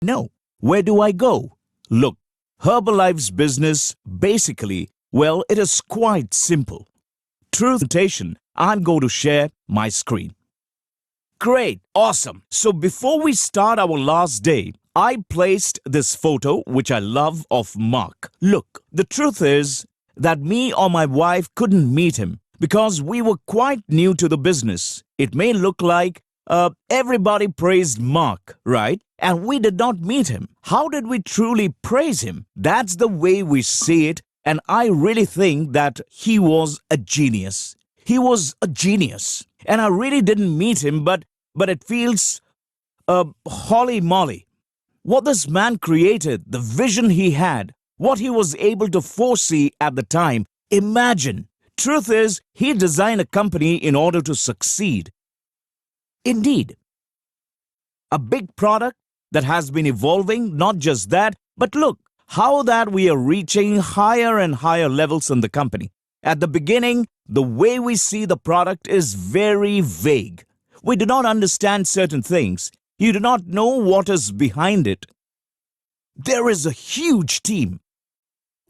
No. Where do I go? Look, Herbalife's business basically, well, it is quite simple. Truth presentation, I'm going to share my screen. Great, awesome. So before we start our last day, I placed this photo, which I love, of Mark. Look, the truth is that me or my wife couldn't meet him because we were quite new to the business. It may look like everybody praised Mark, right? And we did not meet him. How did we truly praise him? That's the way we see it, and I really think that he was a genius. He was a genius. And I really didn't meet him, but it feels holy moly. What this man created, the vision he had, what he was able to foresee at the time, imagine. Truth is, he designed a company in order to succeed. Indeed, a big product that has been evolving, not just that, but look, how that we are reaching higher and higher levels in the company. At the beginning, the way we see the product is very vague. We do not understand certain things. You do not know what is behind it. There is a huge team.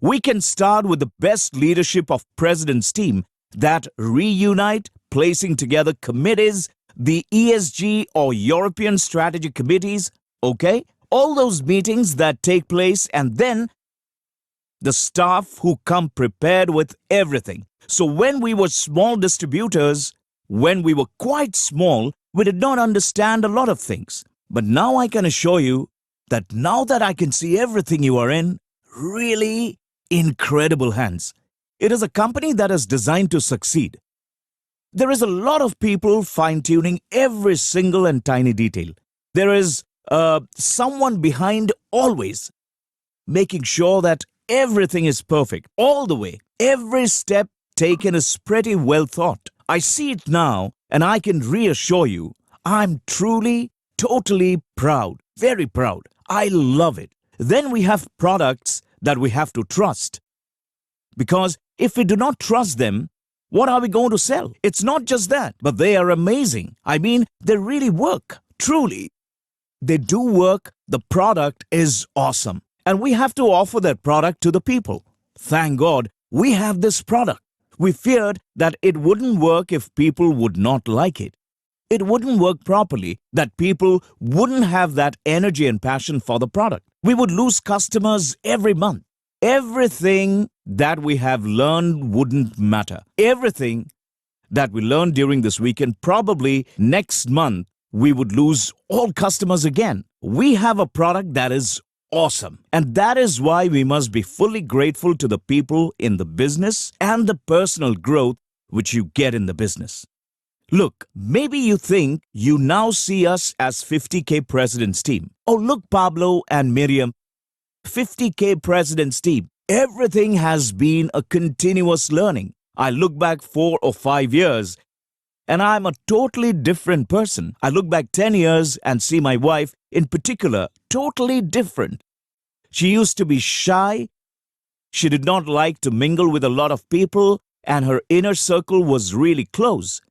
We can start with the best leadership of President's team that reunite, placing together committees, the ESG or European Strategy Committees, okay? All those meetings that take place, and then the staff who come prepared with everything. So when we were small distributors, when we were quite small, we did not understand a lot of things. But now I can assure you that now that I can see everything you are in, really incredible hands. It is a company that is designed to succeed. There is a lot of people fine-tuning every single and tiny detail. There is someone behind always making sure that everything is perfect all the way. Every step taken is pretty well thought. I see it now, and I can reassure you, I'm truly, totally proud, very proud. I love it. Then we have products that we have to trust. Because if we do not trust them, what are we going to sell? It's not just that, but they are amazing. I mean, they really work. Truly, they do work. The product is awesome. And we have to offer that product to the people. Thank God, we have this product. We feared that it wouldn't work if people would not like it. It wouldn't work properly, that people wouldn't have that energy and passion for the product. We would lose customers every month. Everything that we have learned wouldn't matter. Everything that we learned during this weekend, probably next month, we would lose all customers again. We have a product that is awesome. And that is why we must be fully grateful to the people in the business and the personal growth which you get in the business. Look, maybe you think you now see us as 50K President's team. Oh, look, Pablo and Miriam, 50K President's team. Everything has been a continuous learning. I look back 4 or 5 years and I'm a totally different person. I look back 10 years and see my wife, in particular, totally different. She used to be shy. She did not like to mingle with a lot of people, and her inner circle was really close.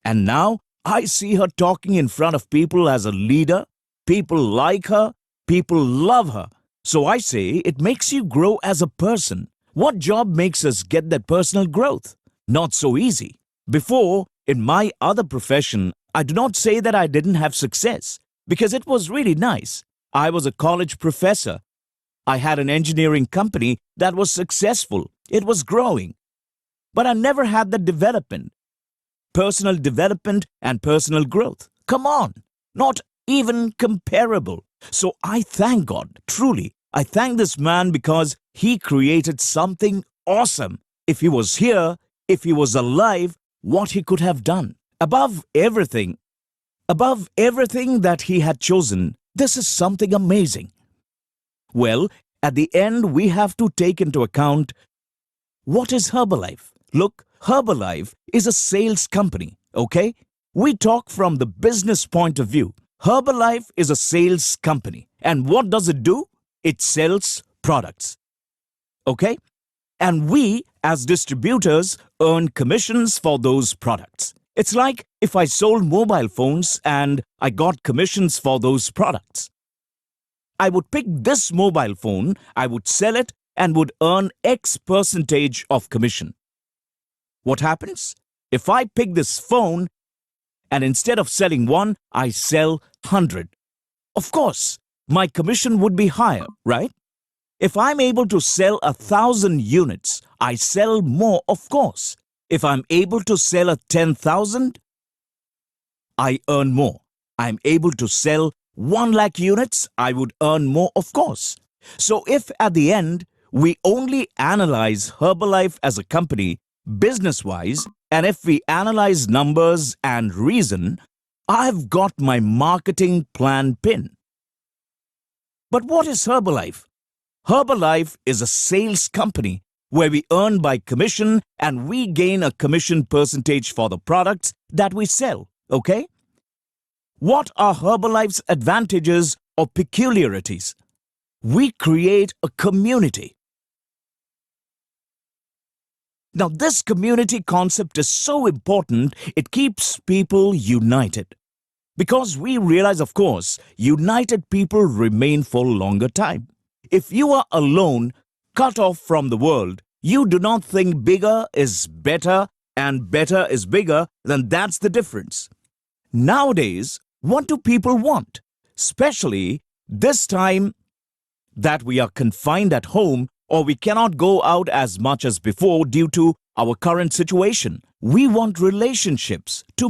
And now I see her talking in front of people as a leader. People like her. People love her. So I say it makes you grow as a person. What job makes us get that personal growth? Not so easy. Before, in my other profession, I do not say that I didn't have success, because it was really nice. I was a college professor. I had an engineering company that was successful. It was growing. But I never had the development. Personal development and personal growth. Come on, not even comparable. So I thank God, truly. I thank this man because he created something awesome. If he was here, if he was alive, what he could have done. Above everything that he had chosen, this is something amazing. Well, at the end, we have to take into account, what is Herbalife? Look, Herbalife is a sales company, okay? We talk from the business point of view. Herbalife is a sales company. And what does it do? It sells products, okay? And we, as distributors, earn commissions for those products. It's like if I sold mobile phones and I got commissions for those products. I would pick this mobile phone, I would sell it and would earn X percentage of commission. What happens? If I pick this phone and instead of selling one, I sell 100. Of course, my commission would be higher, right? If I'm able to sell 1,000 units, I sell more, of course. If I'm able to sell 10,000, I earn more. I'm able to sell 1 lakh units, I would earn more, of course. So if at the end, we only analyze Herbalife as a company, business-wise, and if we analyze numbers and reason, I've got my marketing plan pin. But what is Herbalife? Herbalife is a sales company where we earn by commission and we gain a commission percentage for the products that we sell, okay? What are Herbalife's advantages or peculiarities? We create a community. Now, this community concept is so important, it keeps people united. Because we realize, of course, united people remain for longer time. If you are alone, cut off from the world, you do not think bigger is better and better is bigger, then that's the difference. Nowadays, what do people want? Especially this time that we are confined at home or we cannot go out as much as before due to our current situation. We want relationships to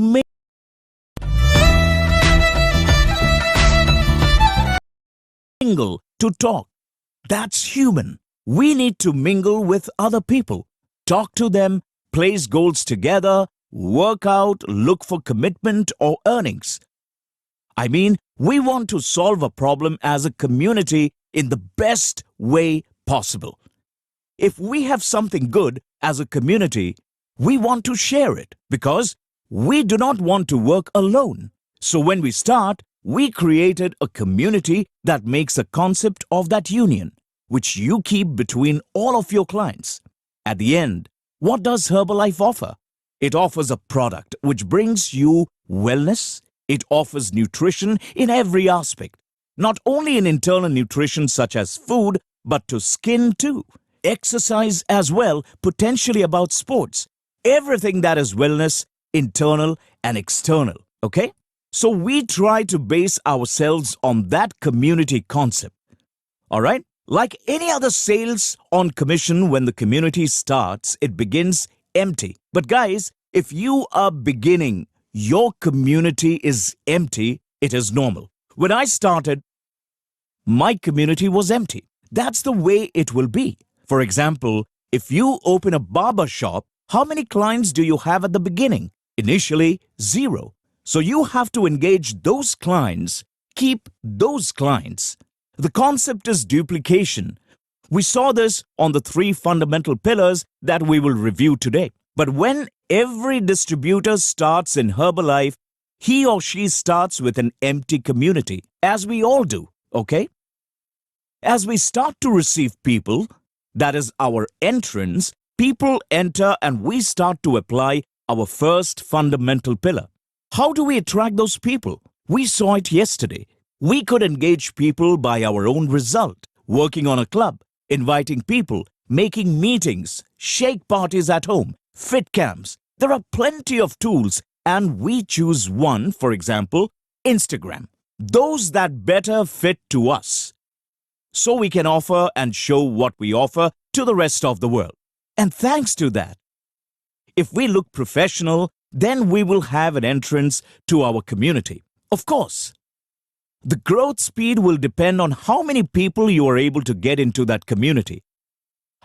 mingle, to talk. That's human. We need to mingle with other people, talk to them, place goals together, work out, look for commitment or earnings. I mean, we want to solve a problem as a community in the best way possible. If we have something good as a community, we want to share it because we do not want to work alone. So when we start, we created a community that makes a concept of that union, which you keep between all of your clients. At the end, what does Herbalife offer? It offers a product which brings you wellness. It offers nutrition in every aspect, not only in internal nutrition such as food, but to skin too. Exercise as well, potentially about sports. Everything that is wellness, internal and external, okay? So we try to base ourselves on that community concept, all right? Like any other sales on commission, when the community starts, it begins empty. But guys, if you are beginning, your community is empty, it is normal. When I started, my community was empty. That's the way it will be. For example, if you open a barber shop, how many clients do you have at the beginning? Initially, 0. So you have to engage those clients, keep those clients. The concept is duplication. We saw this on the 3 fundamental pillars that we will review today. But when every distributor starts in Herbalife, he or she starts with an empty community, as we all do, okay? As we start to receive people, that is our entrance, people enter and we start to apply our first fundamental pillar. How do we attract those people? We saw it yesterday. We could engage people by our own result, working on a club, inviting people, making meetings, shake parties at home, fit camps. There are plenty of tools and we choose one, for example, Instagram. Those that better fit to us. So we can offer and show what we offer to the rest of the world. And thanks to that, if we look professional, then we will have an entrance to our community. Of course, the growth speed will depend on how many people you are able to get into that community.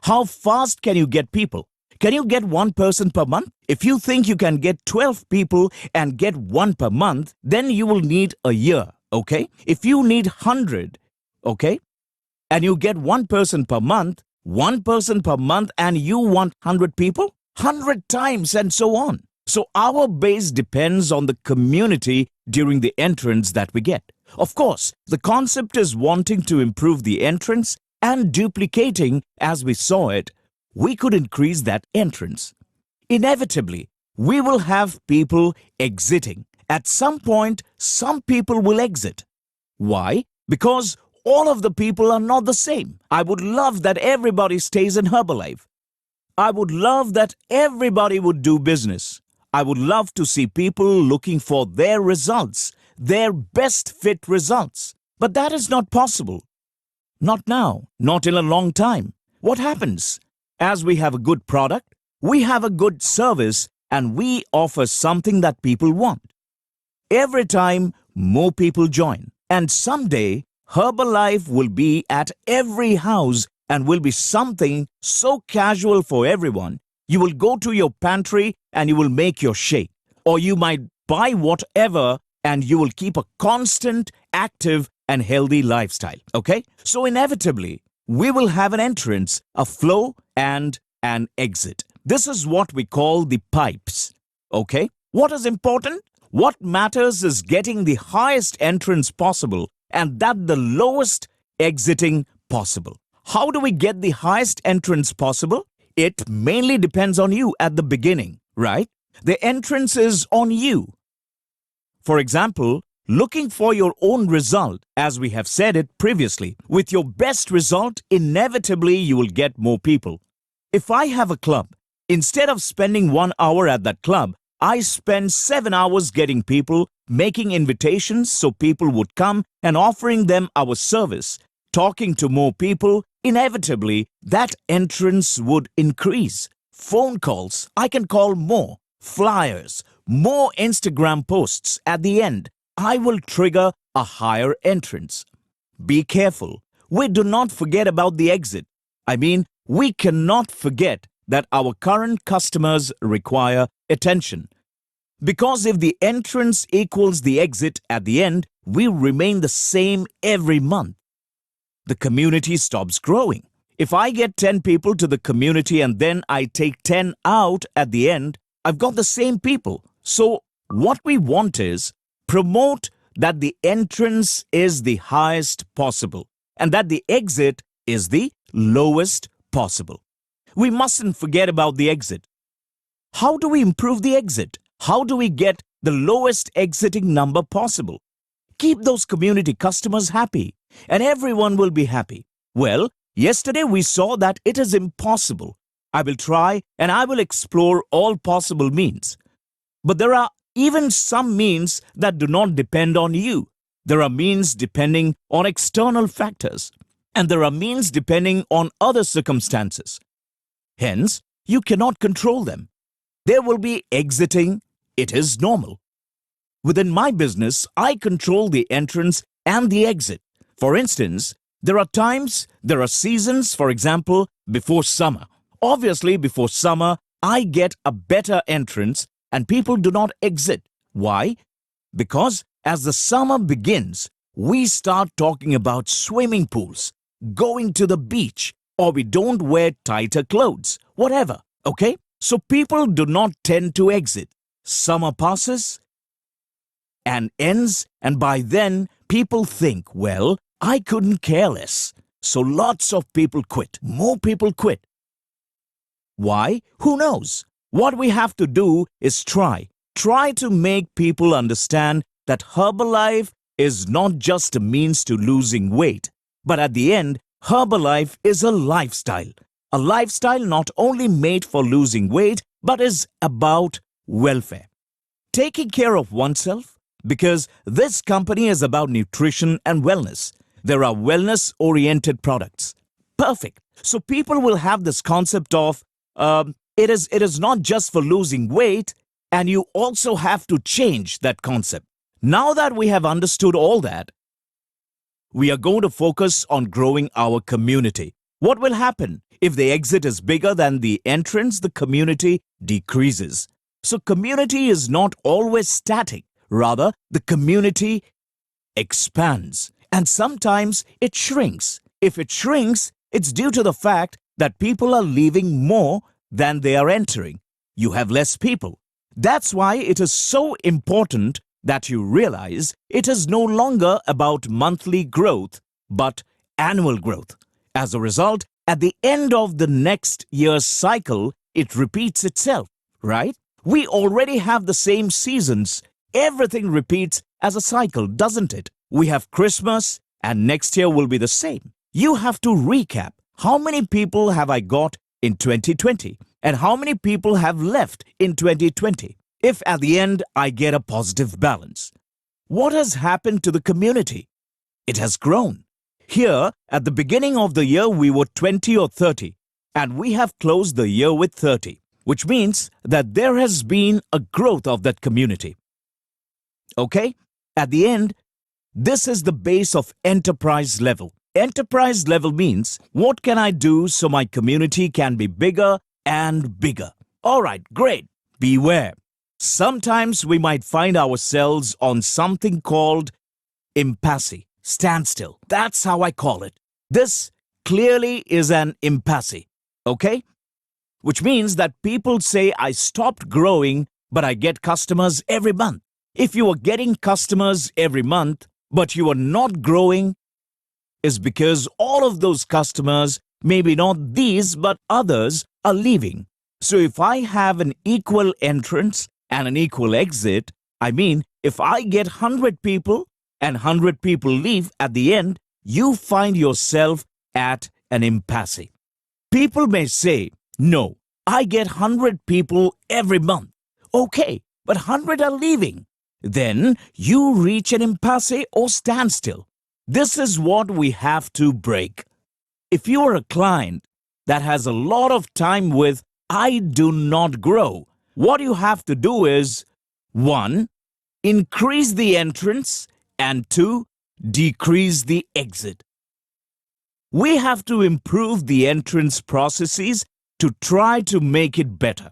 How fast can you get people? Can you get 1 person per month? If you think you can get 12 people and get 1 per month, then you will need a year, okay? If you need 100, okay, and you get 1 person per month, 1 person per month, and you want 100 people, 100 times and so on. So our base depends on the community during the entrance that we get. Of course, the concept is wanting to improve the entrance and duplicating as we saw it, we could increase that entrance. Inevitably, we will have people exiting. At some point, some people will exit. Why? Because all of the people are not the same. I would love that everybody stays in Herbalife. I would love that everybody would do business. I would love to see people looking for their results, their best fit results. But that is not possible. Not now, not in a long time. What happens? As we have a good product, we have a good service, and we offer something that people want. Every time, more people join. And someday, Herbalife will be at every house and will be something so casual for everyone. You will go to your pantry and you will make your shake. Or you might buy whatever and you will keep a constant, active and healthy lifestyle. Okay? So inevitably, we will have an entrance, a flow and an exit. This is what we call the pipes. Okay? What is important? What matters is getting the highest entrance possible and that the lowest exiting possible. How do we get the highest entrance possible? It mainly depends on you at the beginning, right? The entrance is on you. For example, looking for your own result, as we have said it previously, with your best result, inevitably you will get more people. If I have a club, instead of spending 1 hour at that club, I spend 7 hours getting people, making invitations so people would come and offering them our service, talking to more people. Inevitably, that entrance would increase. Phone calls, I can call more. Flyers, more Instagram posts. At the end, I will trigger a higher entrance. Be careful. We do not forget about the exit. I mean, we cannot forget that our current customers require attention. Because if the entrance equals the exit at the end, we remain the same every month. The community stops growing. If I get 10 people to the community and then I take 10 out at the end, I've got the same people. So what we want is promote that the entrance is the highest possible and that the exit is the lowest possible. We mustn't forget about the exit. How do we improve the exit? How do we get the lowest exiting number possible? Keep those community customers happy and everyone will be happy. Well, yesterday we saw that it is impossible. I will try and I will explore all possible means. But there are even some means that do not depend on you. There are means depending on external factors. And there are means depending on other circumstances. Hence, you cannot control them. There will be exiting. It is normal. Within my business, I control the entrance and the exit. For instance, there are seasons, for example, before summer. Obviously, before summer, I get a better entrance and people do not exit. Why? Because as the summer begins, we start talking about swimming pools, going to the beach, or we don't wear tighter clothes, whatever, okay? So people do not tend to exit. Summer passes and ends, and by then people think, well, I couldn't care less. So lots of people quit. More people quit. Why? Who knows? What we have to do is try to make people understand that Herbalife is not just a means to losing weight, but at the end, Herbalife is a lifestyle. A lifestyle not only made for losing weight, but is about welfare. Taking care of oneself, because this company is about nutrition and wellness. There are wellness-oriented products. Perfect. So people will have this concept of it is not just for losing weight, and you also have to change that concept. Now that we have understood all that, we are going to focus on growing our community. What will happen? If the exit is bigger than the entrance, the community decreases. So community is not always static. Rather, the community expands. And sometimes it shrinks. If it shrinks, it's due to the fact that people are leaving more than they are entering. You have less people. That's why it is so important that you realize it is no longer about monthly growth, but annual growth. As a result, at the end of the next year's cycle, it repeats itself, right? We already have the same seasons. Everything repeats as a cycle, doesn't it? We have Christmas, and next year will be the same. You have to recap. How many people have I got in 2020? And how many people have left in 2020? If at the end I get a positive balance. What has happened to the community? It has grown. Here, at the beginning of the year, we were 20 or 30, and we have closed the year with 30, which means that there has been a growth of that community. Okay? At the end, this is the base of enterprise level. Enterprise level means, what can I do so my community can be bigger and bigger? All right, great. Beware. Sometimes we might find ourselves on something called impasse, standstill. That's how I call it. This clearly is an impasse, okay? Which means that people say I stopped growing, but I get customers every month. If you are getting customers every month, but you are not growing, is because all of those customers, maybe not these, but others, are leaving. So if I have an equal entrance and an equal exit, I mean, if I get 100 people and 100 people leave at the end, you find yourself at an impasse. People may say, no, I get 100 people every month. Okay, but 100 are leaving. Then you reach an impasse or standstill. This is what we have to break. If you are a client that has a lot of time with I do not grow, what you have to do is 1. Increase the entrance and 2. Decrease the exit. We have to improve the entrance processes to try to make it better.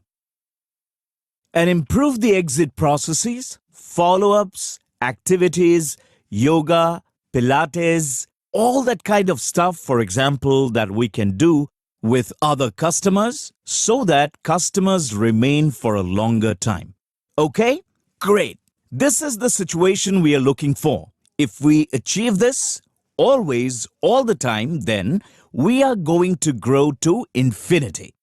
And improve the exit processes, follow-ups, activities, yoga, Pilates, all that kind of stuff, for example, that we can do with other customers so that customers remain for a longer time. Okay? Great. This is the situation we are looking for. If we achieve this, always, all the time, then we are going to grow to infinity.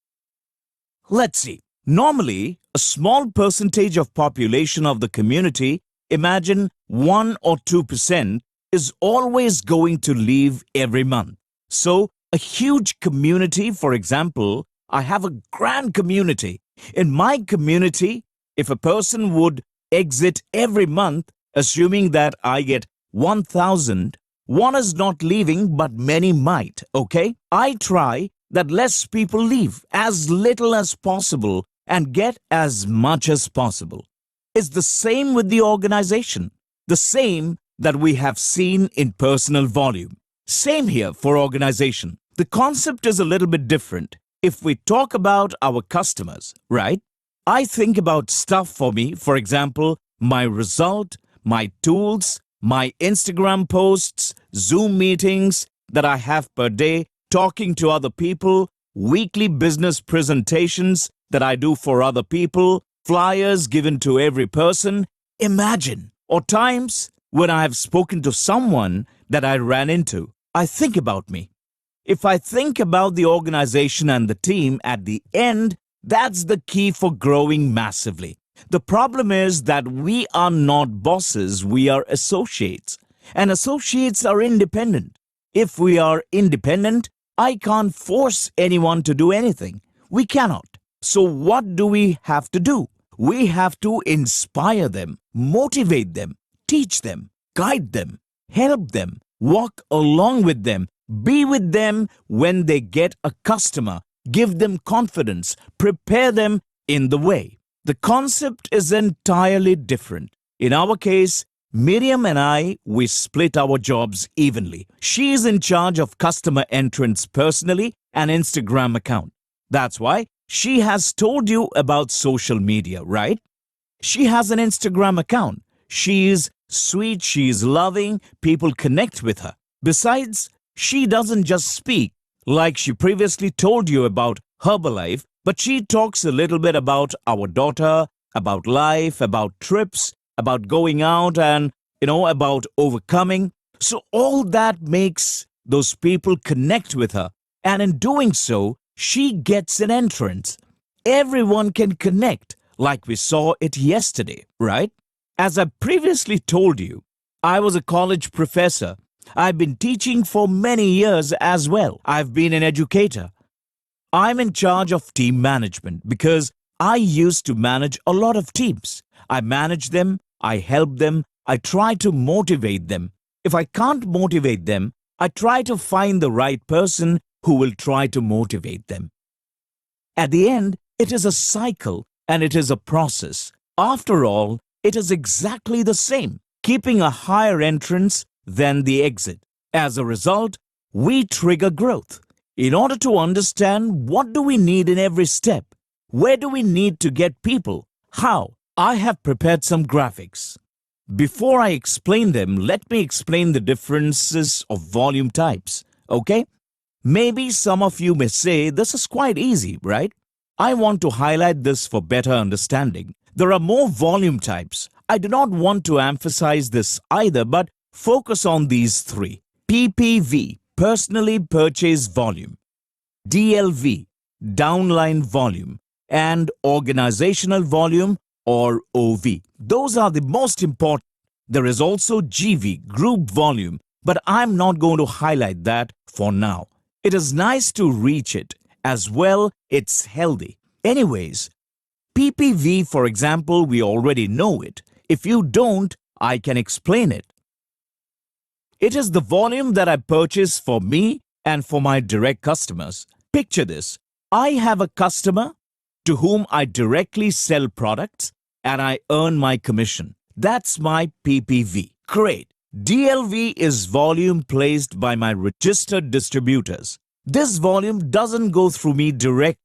Let's see. Normally, a small percentage of population of the community, imagine 1 or 2%, is always going to leave every month. So, a huge community, for example, I have a grand community. In my community, if a person would exit every month, assuming that I get 1,000, one is not leaving, but many might, okay? I try that less people leave, as little as possible, and get as much as possible. It's the same with the organization, the same that we have seen in personal volume. Same here for organization. The concept is a little bit different. If we talk about our customers, right? I think about stuff for me, for example, my result, my tools, my Instagram posts, Zoom meetings that I have per day, talking to other people, weekly business presentations that I do for other people, flyers given to every person. Imagine, or times when I have spoken to someone that I ran into, I think about me. If I think about the organization and the team at the end, that's the key for growing massively. The problem is that we are not bosses, we are associates. And associates are independent. If we are independent, I can't force anyone to do anything. We cannot. So what do we have to do? We have to inspire them, motivate them, teach them, guide them, help them, walk along with them, be with them when they get a customer, give them confidence, prepare them in the way. The concept is entirely different. In our case, Miriam and I, we split our jobs evenly. She is in charge of customer entrance personally and Instagram account. That's why she has told you about social media, right? She has an Instagram account. She is sweet, she is loving, people connect with her. Besides, she doesn't just speak like she previously told you about Herbalife, but she talks a little bit about our daughter, about life, about trips, about going out and, about overcoming. So all that makes those people connect with her. And in doing so, she gets an entrance. Everyone can connect like we saw it yesterday, right? As I previously told you, I was a college professor I've been teaching for many years as well. I've been an educator. I'm in charge of team management because I used to manage a lot of teams. I manage them, I help them, I try to motivate them. If I can't motivate them, I try to find the right person who will try to motivate them. At the end, it is a cycle and it is a process. After all, it is exactly the same, keeping a higher entrance than the exit. As a result, we trigger growth. In order to understand what do we need in every step, where do we need to get people, how, I have prepared some graphics. Before I explain them, let me explain the differences of volume types, okay? Maybe some of you may say this is quite easy, right? I want to highlight this for better understanding. There are more volume types. I do not want to emphasize this either, but focus on these three. PPV, personally purchased volume. DLV, downline volume. And organizational volume or OV. Those are the most important. There is also GV, group volume, but I'm not going to highlight that for now. It is nice to reach it. As well, it's healthy. Anyways, PPV, for example, we already know it. If you don't, I can explain it. It is the volume that I purchase for me and for my direct customers. Picture this. I have a customer to whom I directly sell products and I earn my commission. That's my PPV. Great. DLV is volume placed by my registered distributors. This volume doesn't go through me direct,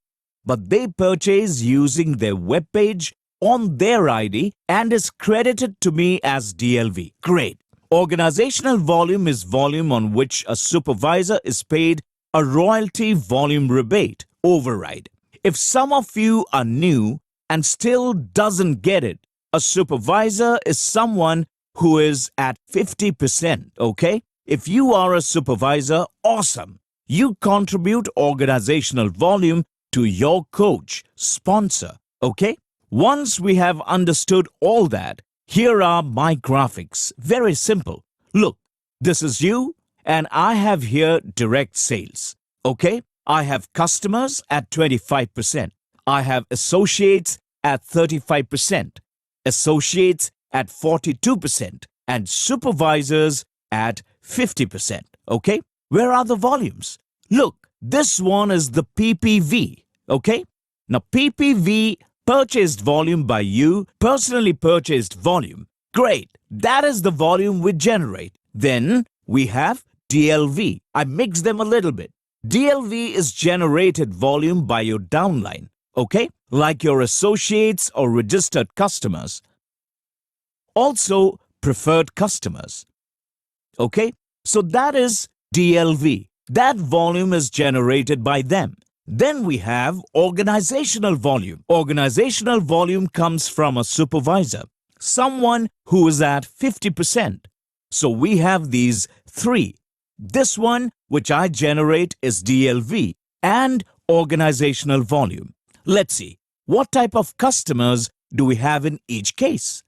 but they purchase using their webpage on their ID and is credited to me as DLV. Great. Organizational volume is volume on which a supervisor is paid a royalty volume rebate override. If some of you are new and still doesn't get it, a supervisor is someone who is at 50%, okay? If you are a supervisor, awesome. You contribute organizational volume to your coach, sponsor, okay? Once we have understood all that, here are my graphics. Very simple. Look, this is you and I have here direct sales, okay? I have customers at 25%. I have associates at 35%, associates at 42%, and supervisors at 50%, okay? Where are the volumes? Look, this one is the PPV, okay? Now, PPV, purchased volume by you, personally purchased volume. Great, that is the volume we generate. Then we have DLV. I mix them a little bit. DLV is generated volume by your downline, okay? Like your associates or registered customers. Also, preferred customers, okay? So that is DLV. That volume is generated by them. Then we have organizational volume. Organizational volume comes from a supervisor, someone who is at 50%. So we have these three. This one, which I generate, is DLV and organizational volume. Let's see, what type of customers do we have in each case?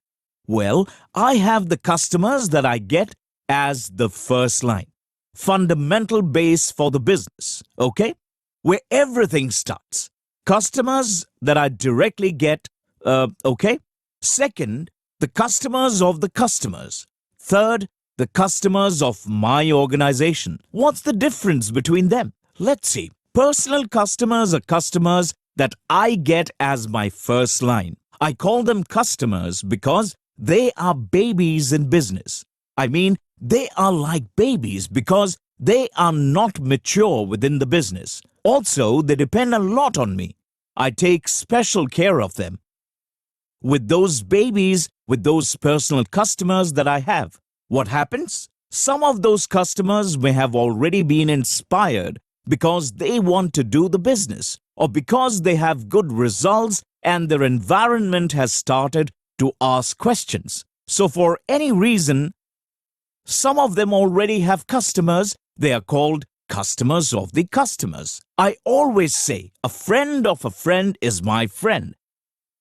Well, I have the customers that I get as the first line. Fundamental base for the business, okay? Where everything starts. Customers that I directly get, okay? Second, the customers of the customers. Third, the customers of my organization. What's the difference between them? Let's see. Personal customers are customers that I get as my first line. I call them customers because they are babies in business. I mean, they are like babies because they are not mature within the business. Also, they depend a lot on me. I take special care of them. With those babies, with those personal customers that I have, what happens? Some of those customers may have already been inspired because they want to do the business or because they have good results and their environment has started to ask questions. So for any reason, some of them already have customers. They are called customers of the customers. I always say a friend of a friend is my friend.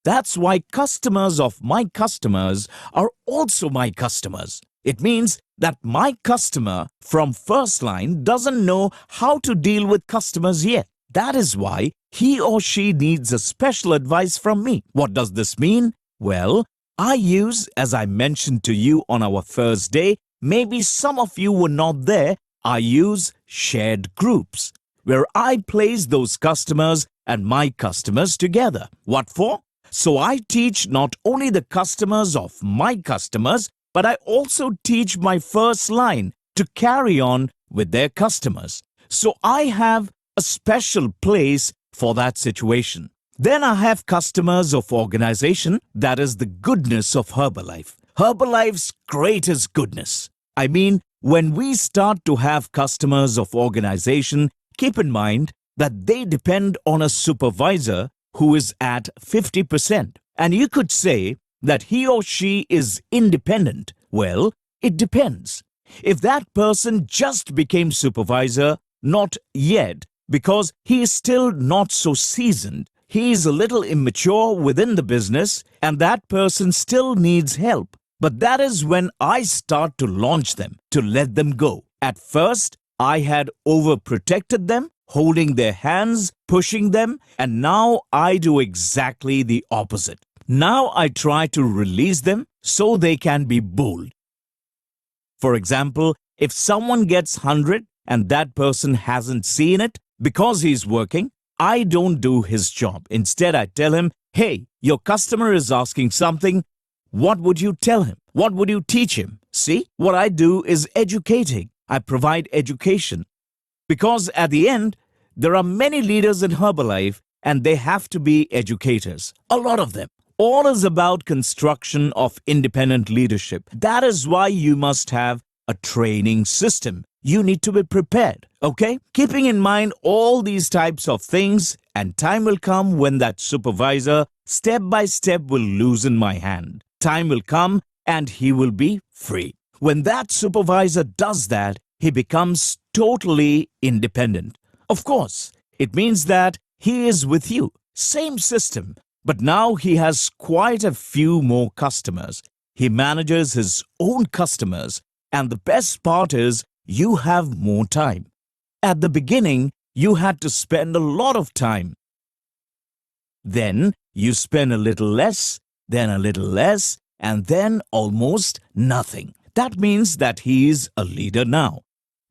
That's why customers of my customers are also my customers. It means that my customer from first line doesn't know how to deal with customers yet. That is why he or she needs a special advice from me. What does this mean? Well, I use, as I mentioned to you on our first day, maybe some of you were not there, I use shared groups where I place those customers and my customers together. What for? So I teach not only the customers of my customers, but I also teach my first line to carry on with their customers. So I have a special place for that situation. Then I have customers of organization, that is the goodness of Herbalife. Herbalife's greatest goodness. I mean, when we start to have customers of organization, keep in mind that they depend on a supervisor who is at 50%. And you could say that he or she is independent. Well, it depends. If that person just became supervisor, not yet, because he is still not so seasoned, he is a little immature within the business, and that person still needs help. But that is when I start to launch them, to let them go. At first, I had overprotected them, holding their hands, pushing them, and now I do exactly the opposite. Now I try to release them so they can be bold. For example, if someone gets 100 and that person hasn't seen it because he's working, I don't do his job. Instead, I tell him, hey, your customer is asking something. What would you tell him? What would you teach him? See, what I do is educating. I provide education. Because at the end, there are many leaders in Herbalife and they have to be educators. A lot of them. All is about construction of independent leadership. That is why you must have a training system. You need to be prepared, okay? Keeping in mind all these types of things, and time will come when that supervisor step by step will loosen my hand. Time will come and he will be free. When that supervisor does that, he becomes totally independent. Of course, it means that he is with you. Same system, but now he has quite a few more customers. He manages his own customers, and the best part is you have more time. At the beginning, you had to spend a lot of time. Then you spend a little less, then a little less, and then almost nothing. That means that he is a leader now.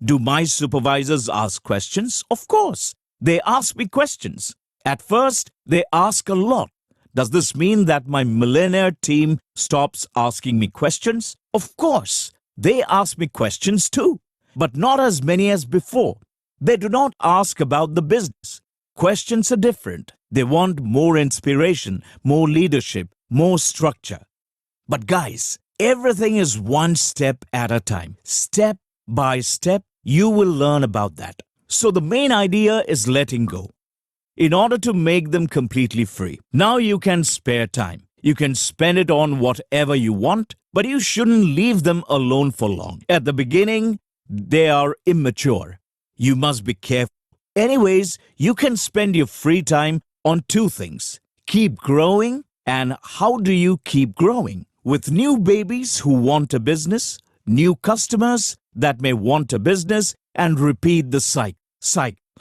Do my supervisors ask questions? Of course, they ask me questions. At first, they ask a lot. Does this mean that my millionaire team stops asking me questions? Of course, they ask me questions too, but not as many as before. They do not ask about the business. Questions are different. They want more inspiration, more leadership, more structure. But guys, everything is one step at a time. Step by step, you will learn about that. So the main idea is letting go in order to make them completely free. Now you can spare time. You can spend it on whatever you want, but you shouldn't leave them alone for long. At the beginning, they are immature. You must be careful. Anyways, you can spend your free time on two things. Keep growing, and how do you keep growing? With new babies who want a business, new customers that may want a business, and repeat the cycle.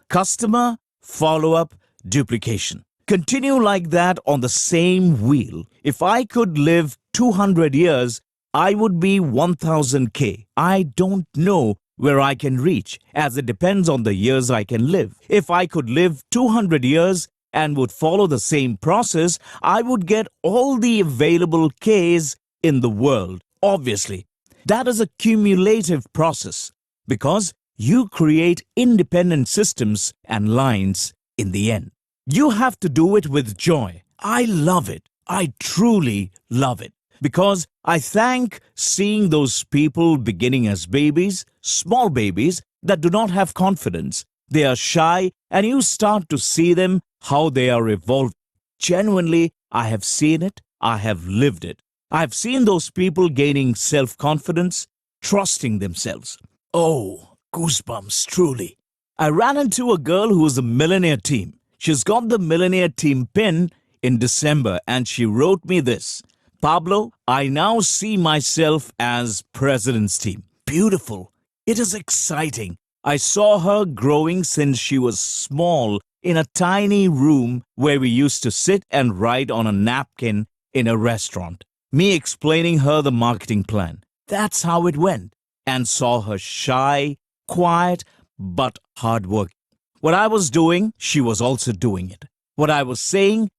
Customer, follow-up, duplication. Continue like that on the same wheel. If I could live 200 years, I would be 1000K. I don't know where I can reach, as it depends on the years I can live. If I could live 200 years and would follow the same process, I would get all the available Ks in the world. Obviously, that is a cumulative process because you create independent systems and lines in the end. You have to do it with joy. I love it. I truly love it. Because I thank seeing those people beginning as babies, small babies that do not have confidence. They are shy and you start to see them how they are evolving. Genuinely, I have seen it. I have lived it. I have seen those people gaining self-confidence, trusting themselves. Oh, goosebumps, truly. I ran into a girl who was a millionaire team. She's got the millionaire team pin in December and she wrote me this. Pablo, I now see myself as president's team. Beautiful. It is exciting. I saw her growing since she was small in a tiny room where we used to sit and write on a napkin in a restaurant. Me explaining her the marketing plan. That's how it went. And saw her shy, quiet, but hardworking. What I was doing, she was also doing it. What I was saying,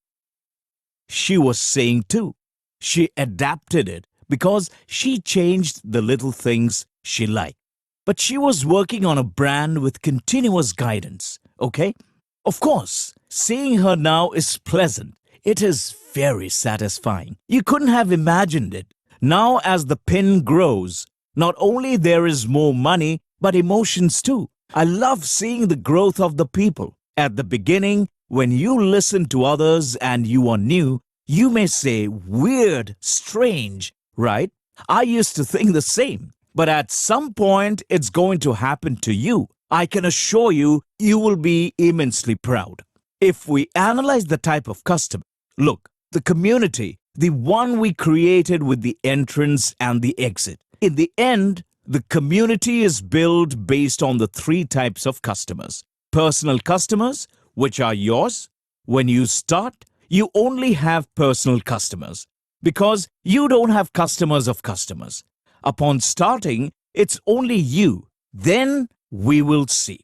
she was saying too. She adapted it because she changed the little things she liked. But she was working on a brand with continuous guidance, okay? Of course, seeing her now is pleasant. It is very satisfying. You couldn't have imagined it. Now as the pin grows, not only there is more money, but emotions too. I love seeing the growth of the people. At the beginning, when you listen to others and you are new, you may say weird, strange, right? I used to think the same. But at some point, it's going to happen to you. I can assure you, you will be immensely proud. If we analyze the type of customer, look, the community, the one we created with the entrance and the exit. In the end, the community is built based on the three types of customers. Personal customers, which are yours. When you start, you only have personal customers because you don't have customers of customers. Upon starting, it's only you. Then we will see.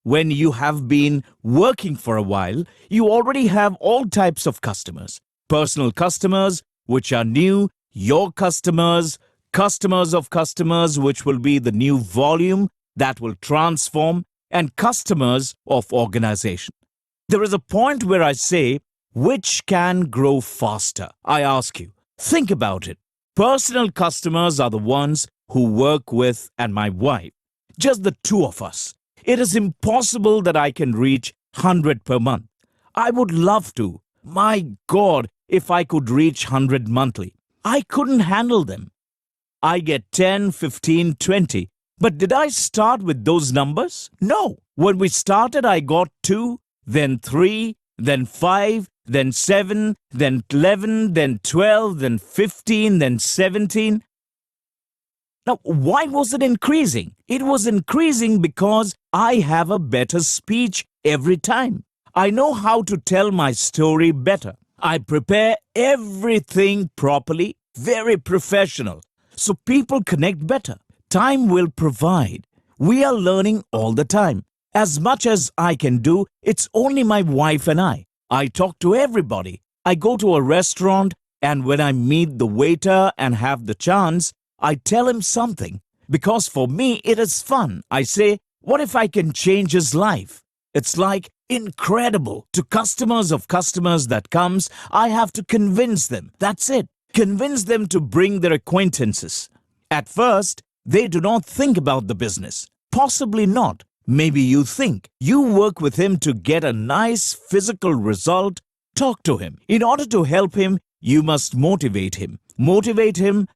When you have been working for a while, you already have all types of customers. Personal customers, which are new, your customers, customers of customers, which will be the new volume that will transform, and customers of organization. There is a point where I say, which can grow faster? I ask you, think about it. Personal customers are the ones who work with and my wife. Just the two of us. It is impossible that I can reach 100 per month. I would love to. My God, if I could reach 100 monthly. I couldn't handle them. I get 10, 15, 20. But did I start with those numbers? No. When we started, I got 2, then 3, then 5, then 7, then 11, then 12, then 15, then 17. Now, why was it increasing? It was increasing because I have a better speech every time. I know how to tell my story better. I prepare everything properly, very professional, so people connect better. Time will provide. We are learning all the time. As much as I can do, it's only my wife and I. I talk to everybody. I go to a restaurant, and when I meet the waiter and have the chance, I tell him something. Because for me, it is fun. I say, what if I can change his life? It's like incredible. To customers of customers that comes, I have to convince them. That's it. Convince them to bring their acquaintances. At first, they do not think about the business. Possibly not. Maybe you think. You work with him to get a nice physical result. Talk to him. In order to help him, you must motivate him. Motivate him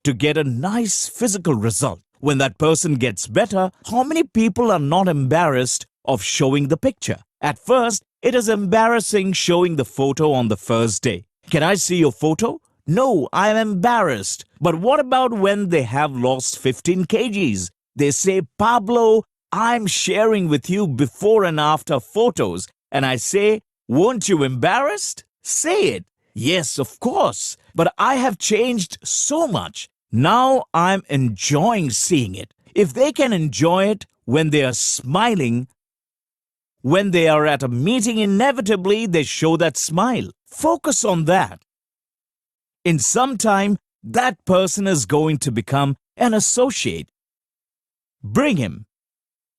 to get a nice physical result. When that person gets better, how many people are not embarrassed of showing the picture? At first, it is embarrassing showing the photo on the first day. Can I see your photo? No, I am embarrassed. But what about when they have lost 15 kgs? They say, Pablo, I'm sharing with you before and after photos. And I say, weren't you embarrassed? Say it. Yes, of course. But I have changed so much. Now I'm enjoying seeing it. If they can enjoy it when they are smiling, when they are at a meeting, inevitably they show that smile. Focus on that. In some time, that person is going to become an associate. Bring him.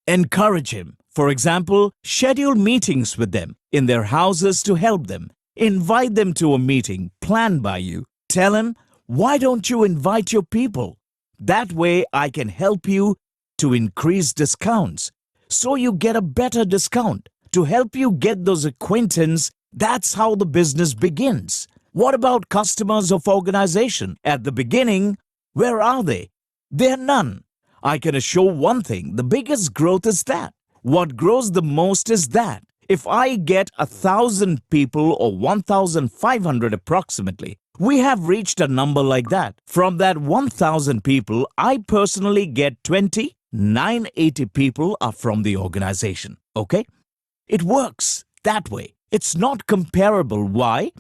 Encourage him. For example, schedule meetings with them in their houses to help them. Invite them to a meeting planned by you. Tell him, why don't you invite your people? That way I can help you to increase discounts. So you get a better discount. To help you get those acquaintances, that's how the business begins. What about customers of organization? At the beginning, where are they? They're none. I can assure one thing, the biggest growth is that. What grows the most is that. If I get 1,000 people or 1,500 approximately, We have reached a number like that. From that 1,000 people, I personally get 20. 980 people are from the organization. Okay? It works that way. It's not comparable. Why?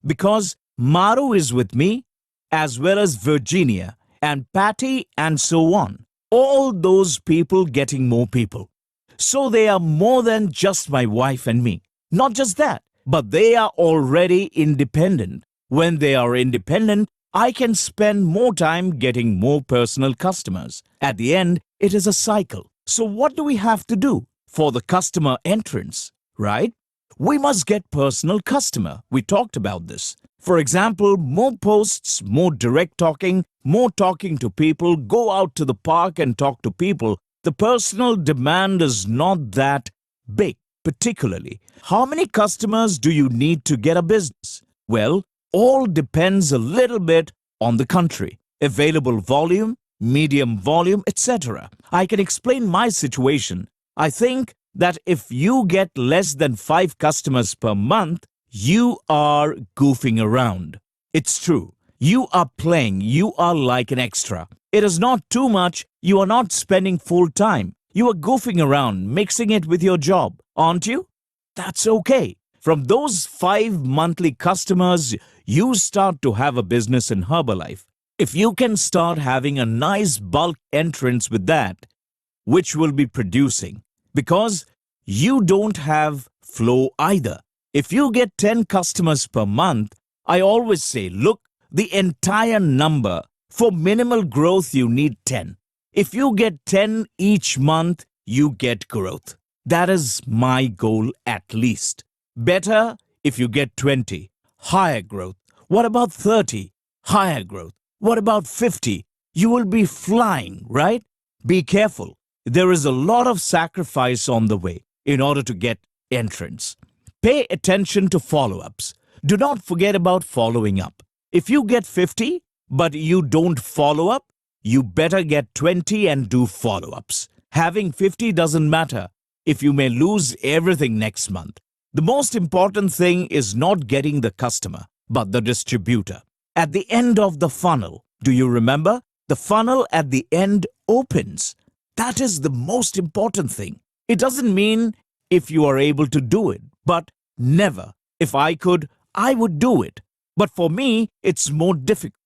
Because Maru is with me, as well as Virginia and Patty and so on. All those people getting more people. So they are more than just my wife and me. Not just that, but they are already independent. When they are independent, I can spend more time getting more personal customers. At the end, it is a cycle. So what do we have to do for the customer entrance, right? We must get personal customer. We talked about this. For example, more posts, more direct talking, more talking to people, go out to the park and talk to people. The personal demand is not that big, particularly. How many customers do you need to get a business? Well, all depends a little bit on the country. Available volume, medium volume, etc. I can explain my situation. I think that if you get less than 5 customers per month, you are goofing around. It's true. You are playing. You are like an extra. It is not too much. You are not spending full time. You are goofing around, mixing it with your job, aren't you? That's okay. From those 5 monthly customers, you start to have a business in Herbalife. If you can start having a nice bulk entrance with that, which will be producing, because you don't have flow either. If you get 10 customers per month, I always say, look, the entire number. For minimal growth, you need 10. If you get 10 each month, you get growth. That is my goal at least. Better if you get 20, higher growth. What about 30? Higher growth. What about 50? You will be flying, right? Be careful. There is a lot of sacrifice on the way in order to get entrance. Pay attention to follow-ups. Do not forget about following up. If you get 50, but you don't follow up, you better get 20 and do follow-ups. Having 50 doesn't matter if you may lose everything next month. The most important thing is not getting the customer, but the distributor. At the end of the funnel, do you remember? The funnel at the end opens. That is the most important thing. It doesn't mean if you are able to do it, but never. If I could, I would do it. But for me, it's more difficult.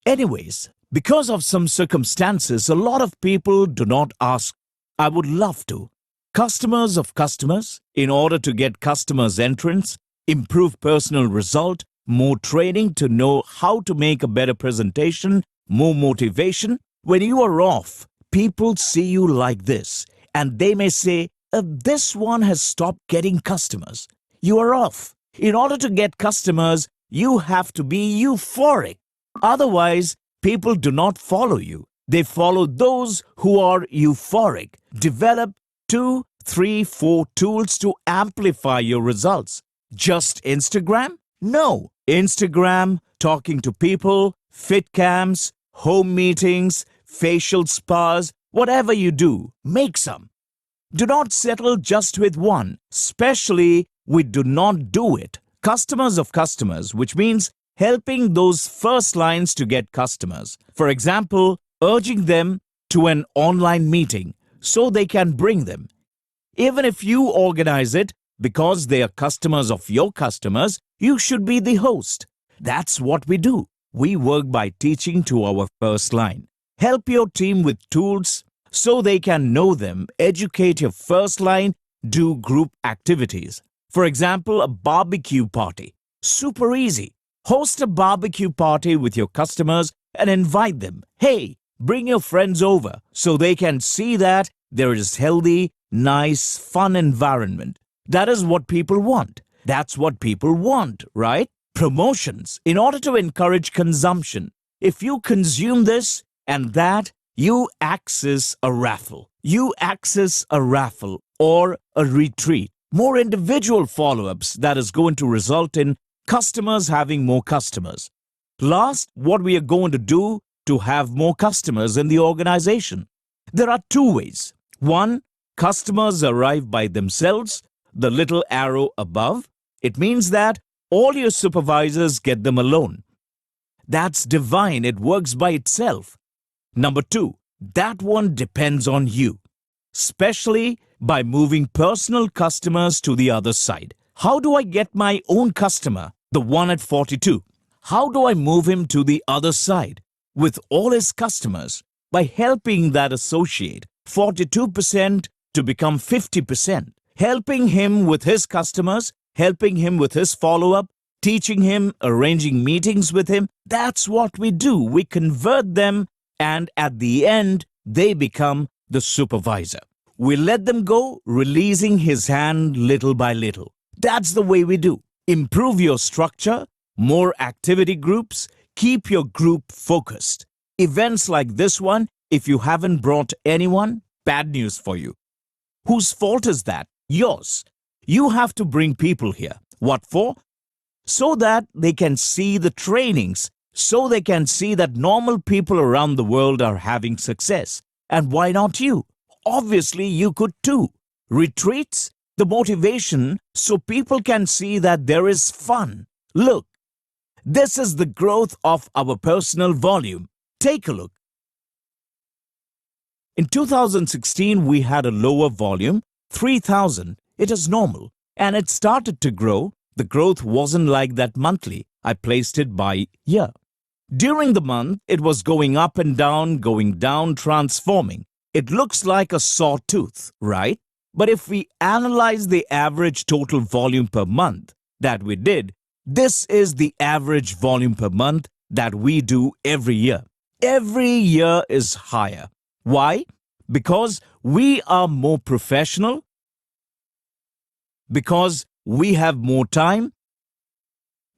Anyways, because of some circumstances, a lot of people do not ask. I would love to. Customers of customers, in order to get customers' entrance, improve personal result, more training to know how to make a better presentation, more motivation. When you are off, people see you like this, and they may say, this one has stopped getting customers. You are off. In order to get customers, you have to be euphoric. Otherwise, people do not follow you. They follow those who are euphoric. Develop 2, 3, 4 tools to amplify your results. Just Instagram? No. Instagram, talking to people, fit cams, home meetings, facial spas, whatever you do, make some. Do not settle just with one, especially we do not do it. Customers of customers, which means helping those first lines to get customers. For example, urging them to an online meeting so they can bring them. Even if you organize it, because they are customers of your customers, you should be the host. That's what we do. We work by teaching to our first line. Help your team with tools so they can know them. Educate your first line. Do group activities. For example, a barbecue party. Super easy. Host a barbecue party with your customers and invite them. Hey, bring your friends over so they can see that there is healthy, nice, fun environment. That is what people want. That's what people want, right? Promotions in order to encourage consumption. If you consume this and that, you access a raffle. You access a raffle or a retreat. More individual follow-ups that is going to result in customers having more customers. Last, what we are going to do to have more customers in the organization. There are 2 ways. 1, customers arrive by themselves. The little arrow above, it means that all your supervisors get them alone. That's divine. It works by itself. Number two, that one depends on you, especially by moving personal customers to the other side. How do I get my own customer, the one at 42? How do I move him to the other side with all his customers? By helping that associate 42% to become 50%, helping him with his customers, helping him with his follow-up, teaching him, arranging meetings with him. That's what we do. We convert them, and at the end, they become the supervisor. We let them go, releasing his hand little by little. That's the way we do. Improve your structure, more activity groups, keep your group focused. Events like this one, if you haven't brought anyone, bad news for you. Whose fault is that? Yours. You have to bring people here. What for? So that they can see the trainings, so they can see that normal people around the world are having success. And why not you? Obviously, you could too. Retreats, the motivation, so people can see that there is fun. Look, this is the growth of our personal volume. Take a look. In 2016, we had a lower volume, 3,000. It is normal. And it started to grow. The growth wasn't like that monthly. I placed it by year. During the month, it was going up and down, transforming. It looks like a sawtooth, right? But if we analyze the average total volume per month that we did, this is the average volume per month that we do every year. Every year is higher. Why? Because we are more professional, because we have more time,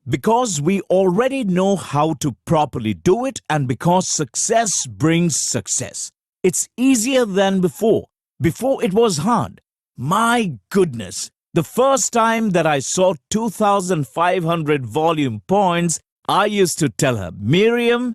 because we already know how to properly do it, and because success brings success. It's easier than before. Before it was hard. My goodness, the first time that I saw 2,500 volume points, I used to tell her, Miriam,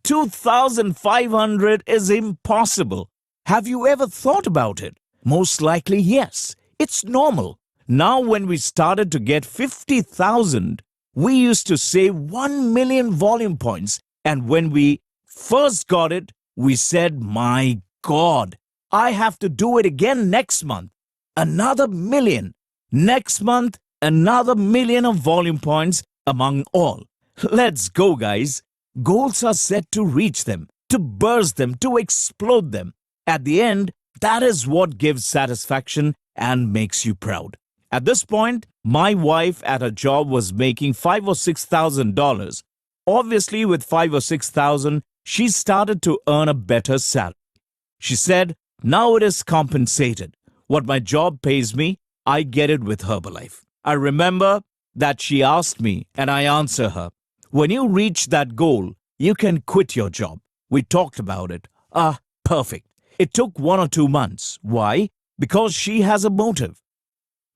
2,500 is impossible. Have you ever thought about it? Most likely, yes. It's normal. Now when we started to get 50,000, we used to say 1 million volume points. And when we first got it, we said, my God, I have to do it again next month. Another million. Next month, another million of volume points among all. Let's go, guys. Goals are set to reach them, to burst them, to explode them. At the end, that is what gives satisfaction and makes you proud. At this point, my wife at her job was making $5,000 or $6,000. Obviously, with $5,000 or $6,000, she started to earn a better salary. She said, now it is compensated. What my job pays me, I get it with Herbalife. I remember that she asked me, and I answer her, when you reach that goal, you can quit your job. We talked about it. Perfect. It took 1 or 2 months. Why? Because she has a motive.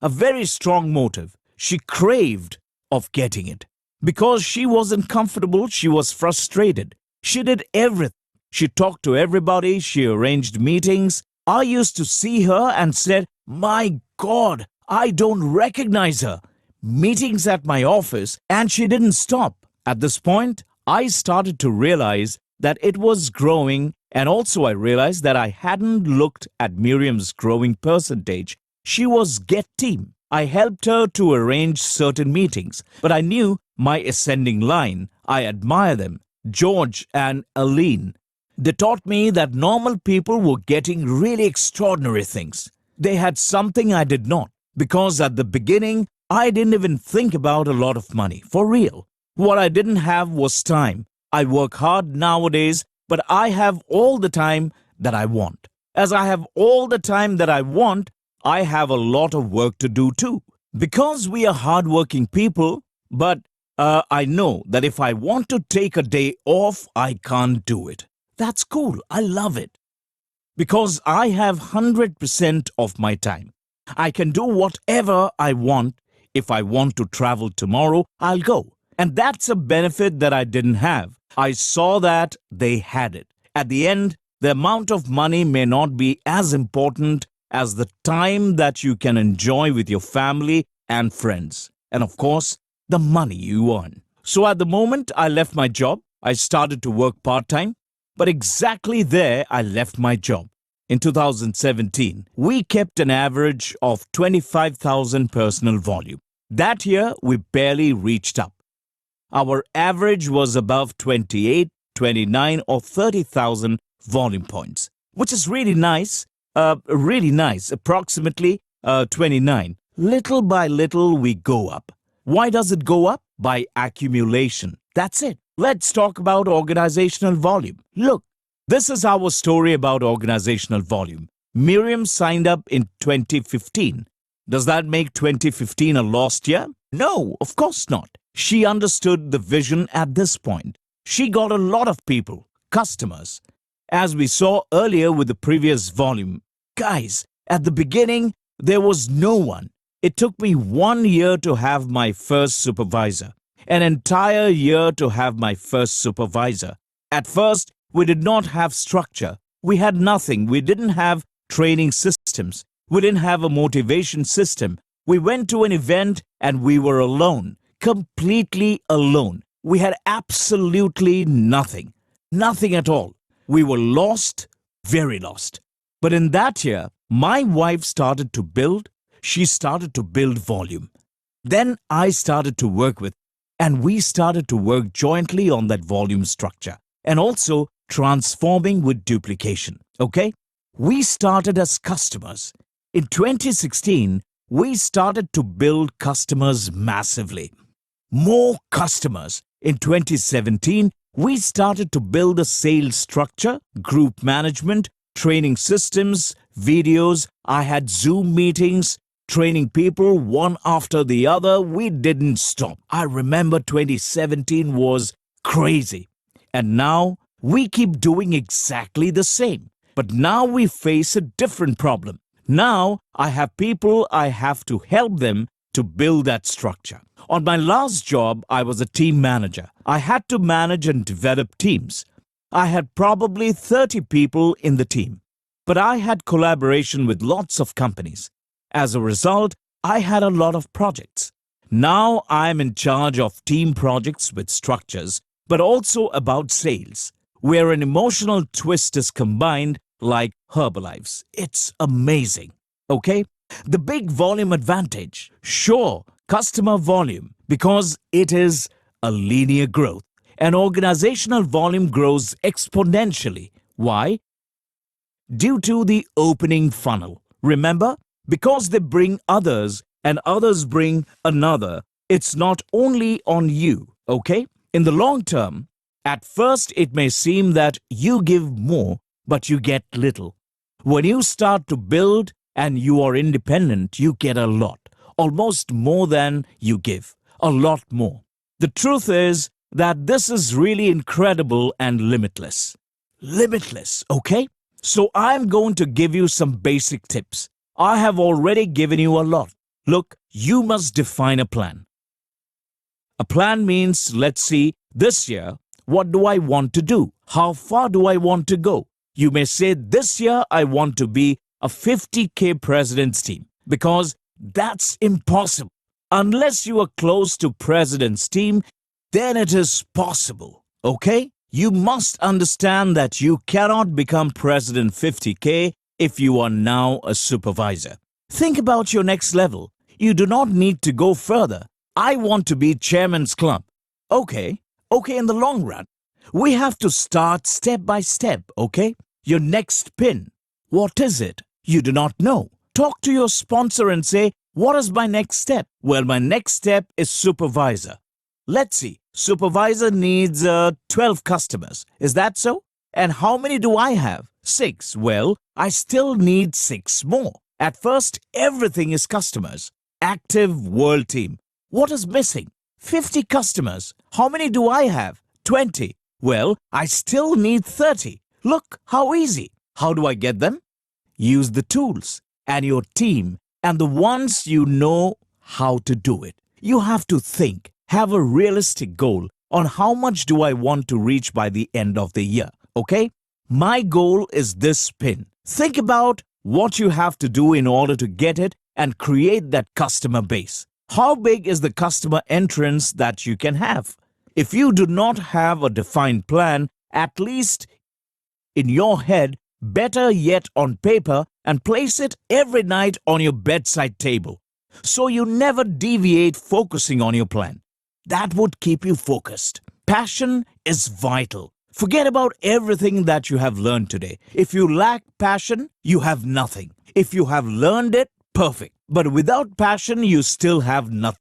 A very strong motive. She craved of getting it. Because she wasn't comfortable, she was frustrated. She did everything. She talked to everybody. She arranged meetings. I used to see her and said, my God, I don't recognize her. Meetings at my office, and she didn't stop. At this point, I started to realize that it was growing, and also I realized that I hadn't looked at Miriam's growing percentage. She was Get Team. I helped her to arrange certain meetings, but I knew my ascending line. I admire them, George and Aline. They taught me that normal people were getting really extraordinary things. They had something I did not, because at the beginning, I didn't even think about a lot of money, for real. What I didn't have was time. I work hard nowadays, but I have all the time that I want. As I have all the time that I want, I have a lot of work to do too. Because we are hardworking people, but I know that if I want to take a day off, I can't do it. That's cool. I love it. Because I have 100% of my time. I can do whatever I want. If I want to travel tomorrow, I'll go. And that's a benefit that I didn't have. I saw that they had it. At the end, the amount of money may not be as important as the time that you can enjoy with your family and friends. And of course, the money you earn. So at the moment I left my job, I started to work part-time, but exactly there I left my job. In 2017, we kept an average of 25,000 personal volume. That year, we barely reached up. Our average was above 28, 29 or 30,000 volume points, which is really nice, approximately 29. Little by little, we go up. Why does it go up? By accumulation. That's it. Let's talk about organizational volume. Look, this is our story about organizational volume. Miriam signed up in 2015. Does that make 2015 a lost year? No, of course not. She understood the vision at this point. She got a lot of people, customers. As we saw earlier with the previous volume, guys, at the beginning, there was no one. It took me 1 year to have my first supervisor, an entire year to have my first supervisor. At first, we did not have structure. We had nothing. We didn't have training systems. We didn't have a motivation system. We went to an event and we were alone, completely alone. We had absolutely nothing, nothing at all. We were lost, very lost. But in that year, my wife started to build. She started to build volume. Then I started to work with, and we started to work jointly on that volume structure and also transforming with duplication. Okay? We started as customers. In 2016, we started to build customers massively. More customers. In 2017, we started to build a sales structure, group management, training systems, videos. I had Zoom meetings, training people one after the other. We didn't stop. I remember 2017 was crazy. And now we keep doing exactly the same. But now we face a different problem. Now I have people, I have to help them to build that structure. On my last job, I was a team manager. I had to manage and develop teams. I had probably 30 people in the team, but I had collaboration with lots of companies. As a result, I had a lot of projects. Now I'm in charge of team projects with structures, but also about sales, where an emotional twist is combined like Herbalives. It's amazing. Okay? The big volume advantage. Sure, customer volume, because it is a linear growth. And organizational volume grows exponentially. Why? Due to the opening funnel. Remember? Because they bring others and others bring another. It's not only on you, okay? In the long term, at first it may seem that you give more, but you get little. When you start to build and you are independent, you get a lot. Almost more than you give. A lot more. The truth is that this is really incredible and limitless. Limitless, okay? So I'm going to give you some basic tips. I have already given you a lot. Look, you must define a plan. A plan means, let's see, this year, what do I want to do? How far do I want to go? You may say, this year I want to be a 50K president's team, because that's impossible. Unless you are close to president's team, then it is possible, okay? You must understand that you cannot become president 50K if you are now a supervisor. Think about your next level. You do not need to go further. I want to be chairman's club. Okay, in the long run. We have to start step by step, okay? Your next pin. What is it? You do not know. Talk to your sponsor and say, what is my next step? Well, my next step is supervisor. Let's see. Supervisor needs 12 customers. Is that so? And how many do I have? 6. Well, I still need 6 more. At first, everything is customers. Active world team. What is missing? 50 customers. How many do I have? 20. Well, I still need 30. Look how easy. How do I get them? Use the tools and your team and the ones you know how to do it. You have to think, have a realistic goal on how much do I want to reach by the end of the year, okay? My goal is this pin. Think about what you have to do in order to get it and create that customer base. How big is the customer entrance that you can have? If you do not have a defined plan, at least in your head, better yet on paper, and place it every night on your bedside table, so you never deviate focusing on your plan. That would keep you focused. Passion is vital. Forget about everything that you have learned today. If you lack passion, you have nothing. If you have learned it, perfect. But without passion, you still have nothing.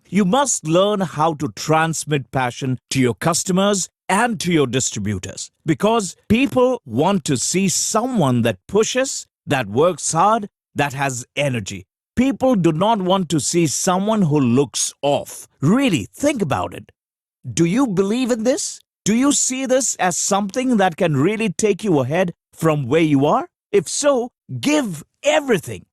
You must learn how to transmit passion to your customers and to your distributors, because people want to see someone that pushes, that works hard, that has energy. People do not want to see someone who looks off. Really, think about it. Do you believe in this? Do you see this as something that can really take you ahead from where you are? If so, give everything.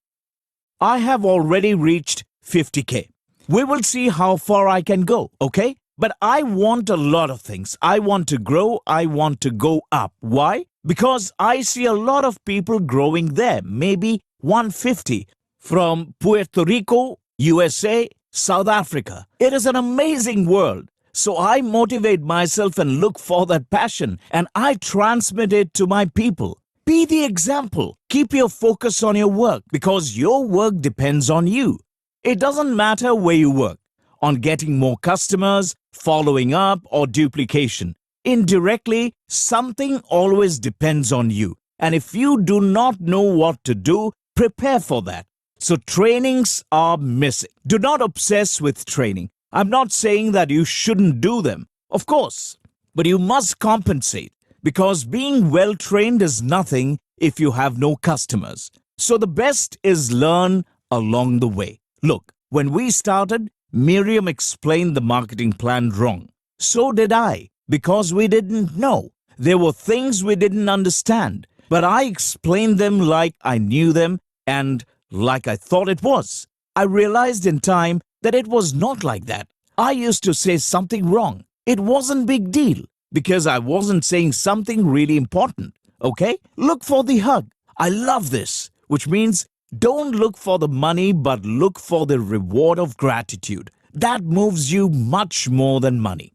I have already reached 50K. We will see how far I can go, okay? But I want a lot of things. I want to grow. I want to go up. Why? Because I see a lot of people growing there, maybe 150 from Puerto Rico, USA, South Africa. It is an amazing world. So I motivate myself and look for that passion, and I transmit it to my people. Be the example. Keep your focus on your work, because your work depends on you. It doesn't matter where you work, on getting more customers, following up, or duplication. Indirectly, something always depends on you. And if you do not know what to do, prepare for that. So trainings are missing. Do not obsess with training. I'm not saying that you shouldn't do them, of course, but you must compensate, because being well trained is nothing if you have no customers. So the best is learn along the way. Look, when we started, Miriam explained the marketing plan wrong. So did I, because we didn't know. There were things we didn't understand, but I explained them like I knew them and like I thought it was. I realized in time that it was not like that. I used to say something wrong. It wasn't big deal, because I wasn't saying something really important. Okay? Look for the hug. I love this, which means don't look for the money, but look for the reward of gratitude. That moves you much more than money.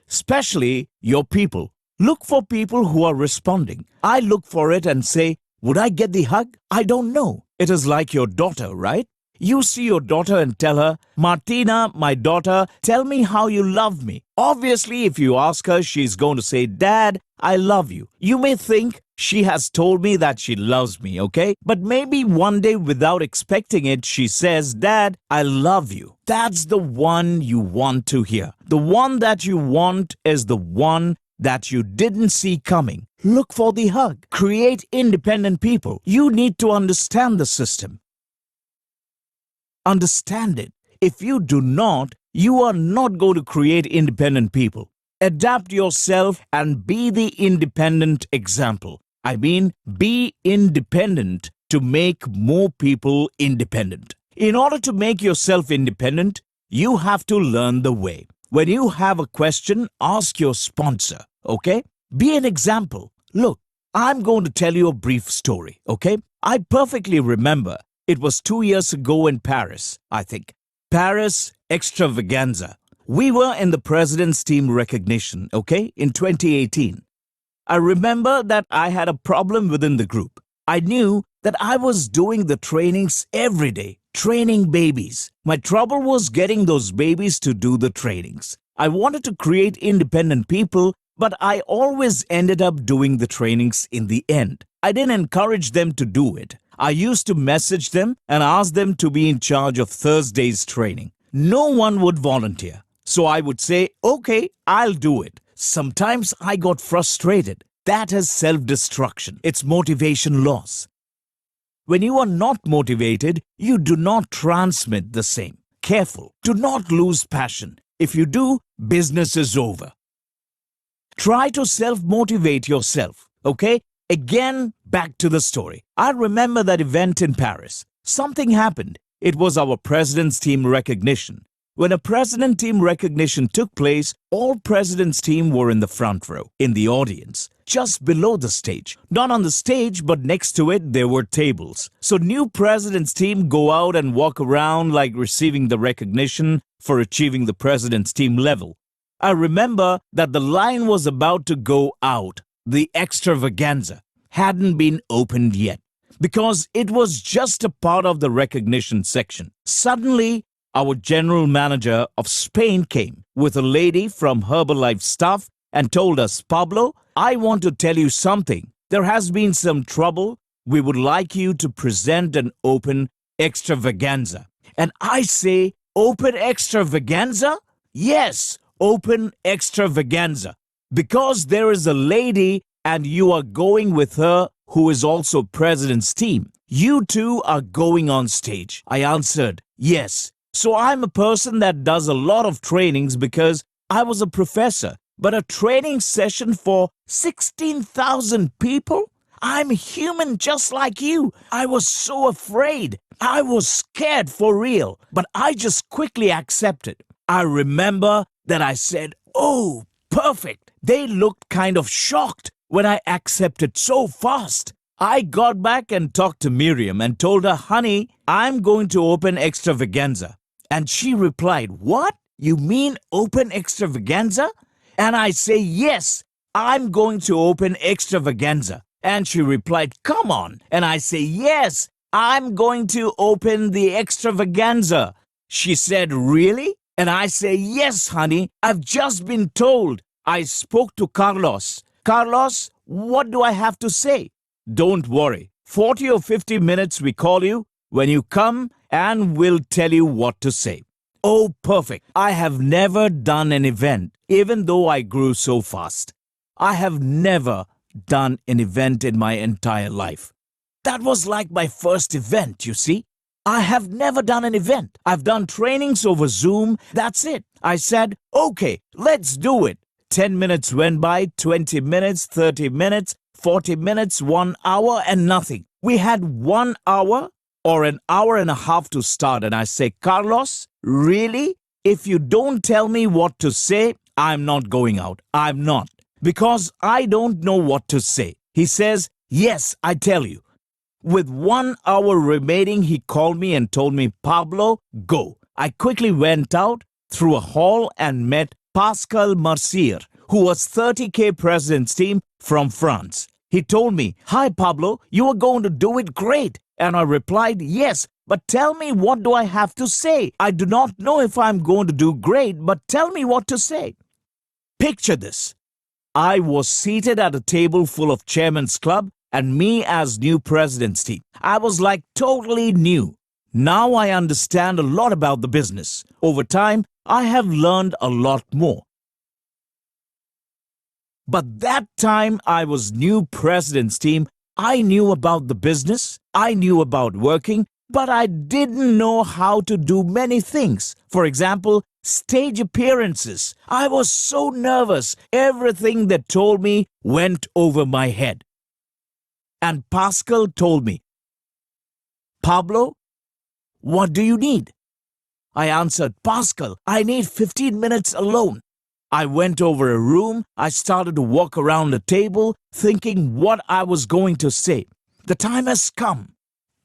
Especially your people. Look for people who are responding. I look for it and say, would I get the hug? I don't know. It is like your daughter, right? You see your daughter and tell her, Martina, my daughter, tell me how you love me. Obviously, if you ask her, she's going to say, Dad, I love you. You may think she has told me that she loves me, okay? But maybe one day, without expecting it, she says, Dad, I love you. That's the one you want to hear. The one that you want is the one that you didn't see coming. Look for the hug. Create independent people. You need to understand the system. Understand it. If you do not, you are not going to create independent people. Adapt yourself and be the independent example. I mean, be independent to make more people independent. In order to make yourself independent, you have to learn the way. When you have a question, ask your sponsor, okay? Be an example. Look, I'm going to tell you a brief story, okay? I perfectly remember it was 2 years ago in Paris, I think. Paris Extravaganza. We were in the President's Team Recognition, okay, in 2018. I remember that I had a problem within the group. I knew that I was doing the trainings every day, training babies. My trouble was getting those babies to do the trainings. I wanted to create independent people, but I always ended up doing the trainings in the end. I didn't encourage them to do it. I used to message them and ask them to be in charge of Thursday's training. No one would volunteer. So I would say, okay, I'll do it. Sometimes I got frustrated. That is self-destruction. It's motivation loss. When you are not motivated, you do not transmit the same. Careful. Do not lose passion. If you do, business is over. Try to self-motivate yourself, okay? Again, back to the story. I remember that event in Paris. Something happened. It was our President's Team Recognition. When a President Team Recognition took place, all President's Team were in the front row, in the audience, just below the stage. Not on the stage, but next to it, there were tables. So new President's Team go out and walk around like receiving the recognition for achieving the President's Team level. I remember that the line was about to go out. The extravaganza hadn't been opened yet because it was just a part of the recognition section. Suddenly, our general manager of Spain came with a lady from Herbalife staff and told us, Pablo, I want to tell you something. There has been some trouble. We would like you to present an open extravaganza. And I say, open extravaganza? Yes, open extravaganza. Because there is a lady and you are going with her who is also president's team. You two are going on stage. I answered, yes. So I'm a person that does a lot of trainings because I was a professor. But a training session for 16,000 people? I'm human just like you. I was so afraid. I was scared for real. But I just quickly accepted. I remember that I said, oh, perfect. They looked kind of shocked when I accepted so fast. I got back and talked to Miriam and told her, honey, I'm going to open extravaganza. And she replied, what? You mean open extravaganza? And I say, yes, I'm going to open extravaganza. And she replied, come on. And I say, yes, I'm going to open the extravaganza. She said, really? And I say, yes, honey, I've just been told. I spoke to Carlos. Carlos, what do I have to say? Don't worry. 40 or 50 minutes we call you. When you come, and we'll tell you what to say. Oh, perfect. I have never done an event, even though I grew so fast. I have never done an event in my entire life. That was like my first event, you see. I have never done an event. I've done trainings over Zoom. That's it. I said, okay, let's do it. 10 minutes went by, 20 minutes, 30 minutes, 40 minutes, 1 hour, and nothing. We had 1 hour or an hour and a half to start. And I say, Carlos, really? If you don't tell me what to say, I'm not going out. I'm not. Because I don't know what to say. He says, yes, I tell you. With 1 hour remaining, he called me and told me, Pablo, go. I quickly went out through a hall and met Pascal Mercier, who was 30K President's team from France. He told me, hi, Pablo, you are going to do it great. And I replied, yes, but tell me, what do I have to say? I do not know if I'm going to do great, but tell me what to say. Picture this. I was seated at a table full of Chairman's Club and me as new President's team. I was like totally new. Now I understand a lot about the business. Over time, I have learned a lot more. But that time I was new President's team, I knew about the business, I knew about working, but I didn't know how to do many things. For example, stage appearances. I was so nervous. Everything they told me went over my head. And Pascal told me, Pablo, what do you need? I answered, Pascal, I need 15 minutes alone. I went over a room. I started to walk around the table, thinking what I was going to say. The time has come.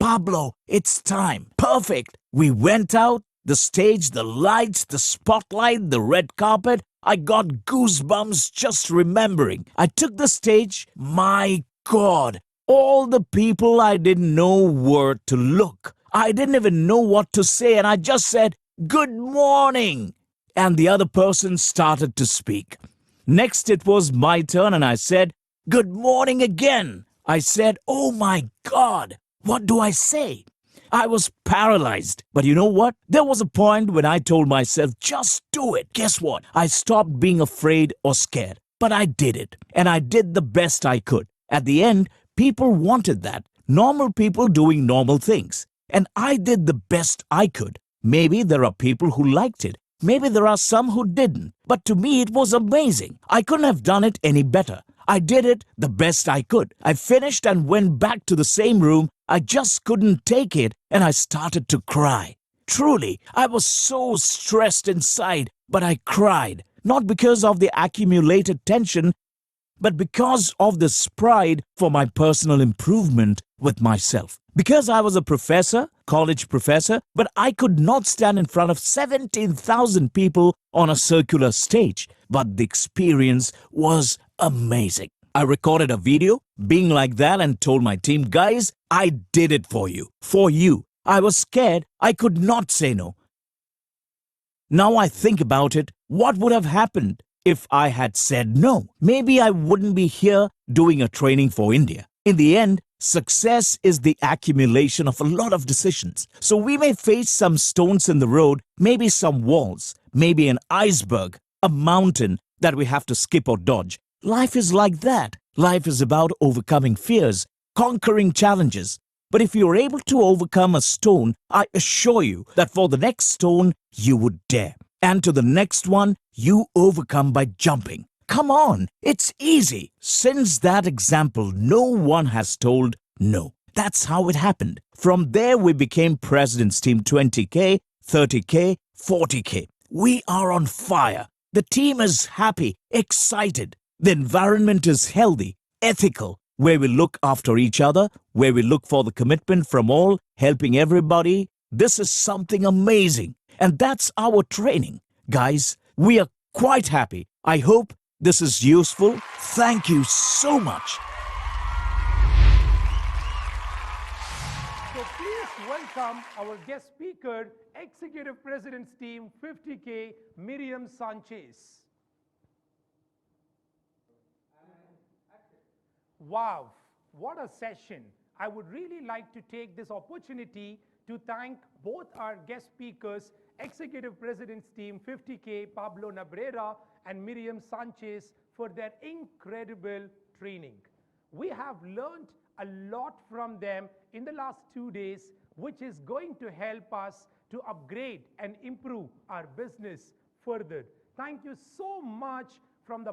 Pablo, it's time. Perfect. We went out, the stage, the lights, the spotlight, the red carpet. I got goosebumps just remembering. I took the stage. My God, all the people I didn't know where to look. I didn't even know what to say, and I just said, good morning. And the other person started to speak. Next, it was my turn, and I said, good morning again. I said, oh my God, what do I say? I was paralyzed. But you know what? There was a point when I told myself, just do it. Guess what? I stopped being afraid or scared. But I did it, and I did the best I could. At the end, people wanted that. Normal people doing normal things. And I did the best I could. Maybe there are people who liked it. Maybe there are some who didn't. But to me, it was amazing. I couldn't have done it any better. I did it the best I could. I finished and went back to the same room. I just couldn't take it, and I started to cry. Truly, I was so stressed inside, but I cried. Not because of the accumulated tension, but because of this pride for my personal improvement with myself. Because I was a professor, college professor, but I could not stand in front of 17,000 people on a circular stage. But the experience was amazing. I recorded a video being like that and told my team, guys, I did it for you. For you. I was scared. I could not say no. Now I think about it, what would have happened if I had said no? Maybe I wouldn't be here doing a training for India. In the end, success is the accumulation of a lot of decisions. So we may face some stones in the road, maybe some walls, maybe an iceberg, a mountain that we have to skip or dodge. Life is like that. Life is about overcoming fears, conquering challenges. But if you're able to overcome a stone, I assure you that for the next stone, you would dare. And to the next one, you overcome by jumping. Come on, it's easy. Since that example, no one has told no. That's how it happened. From there, we became President's Team 20K, 30K, 40K. We are on fire. The team is happy, excited. The environment is healthy, ethical, where we look after each other, where we look for the commitment from all, helping everybody. This is something amazing. And that's our training. Guys, we are quite happy. I hope this is useful. Thank you so much. So please welcome our guest speaker, Executive President's Team 50K, Miriam Sanchez. Wow, what a session. I would really like to take this opportunity to thank both our guest speakers, Executive President's Team 50K, Pablo Nabrera and Miriam Sanchez, for their incredible training. We have learned a lot from them in the last 2 days, which is going to help us to upgrade and improve our business further. Thank you so much from the